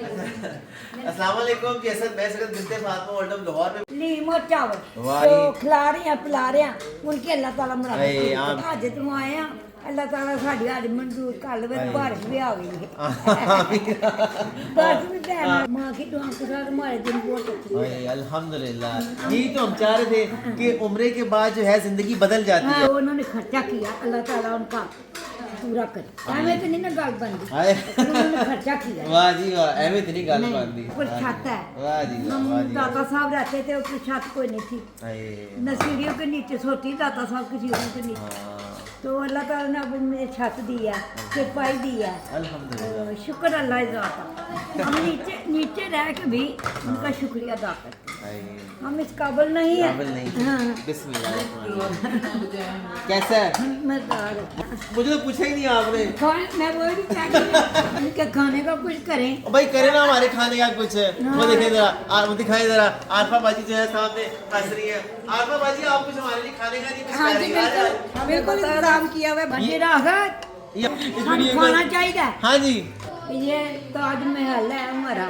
अस्सलाम वालेकुम जी। असद मैं सकत बिनते फातिमा ओल्ड लाहौर में लीमो चावल वाह तो जी। खिला रहे हैं पिला रहे हैं उनके अल्लाह ताला अरे, मुराद आम- आज तुम आए हैं अल्लाह ताला साड़ी हाड़ी मंजूर कर ले अरे। बारिश भी आ गई है आमीन। बारिश में टाइम है। माँ की दुआ के साथ हमारे दिन बहुत अच्छी है। अरे, अल्हम्दुलिल्लाह। यही तो हम चाह रहे थे कि उम्रे के बाद जो है जिंदगी बदल जाती हाँ, है। उन्होंने खर्चा किया अल्लाह ताला उनका पूरा करे हमें तो नहीं ना गल बनती हाय। उन्होंने खर्चा किया वाह जी वाह, एवं इतनी गल नहीं, बांधी। ऊपर छत है वाह जी वाह, हम वाह जी वाह। दाता साहब रहते थे ऊपर छत कोई नहीं थी हाय। न सीढ़ियों के नीचे सोती दाता साहब की सीढ़ियों के नीचे हाँ, तो अल्लाह ताला ने अब मुझे छत दी है चपाई दी है अल्हम्दुलिल्लाह। शुक्र अल्लाह का हम नीचे नीचे रह के भी उनका शुक्रिया अदा करते हैं हाय। हम इस काबिल नहीं है काबिल नहीं। हाँ बिस्मिल्लाह। कैसा है? मजेदार है। मुझे तो पूछा ही नहीं आपने। मैं वही भी चाहती हूँ उनके खाने का कुछ करें ओ भाई करे ना हमारे खाने का कुछ। वो देखें जरा, वो दिखाएं जरा। आरफा बाजी जो है सामने हंस रही है। आरफा बाजी आप कुछ हमारे लिए खाने का नहीं कुछ हाँ कह जी रही है? बिल्कुल बिल्कुल इंतजाम किया हुआ है बंदे राहत इस हम वीडियो खाना में चाहिए हाँ जी। ये ताजमहल है हमारा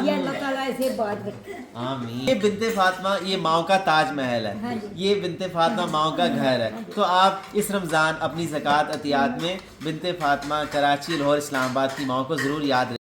ये अल्लाह ताला ऐसे बात रखे आमीन। ये बिनते फातिमा ये माओ का ताज महल हाँ है। जी। ये बिनते फातिमा माओ का घर है। तो आप इस रमज़ान अपनी ज़कात अतियात में बिनते फातिमा कराची लाहौर इस्लामाबाद की माओ को ज़रूर याद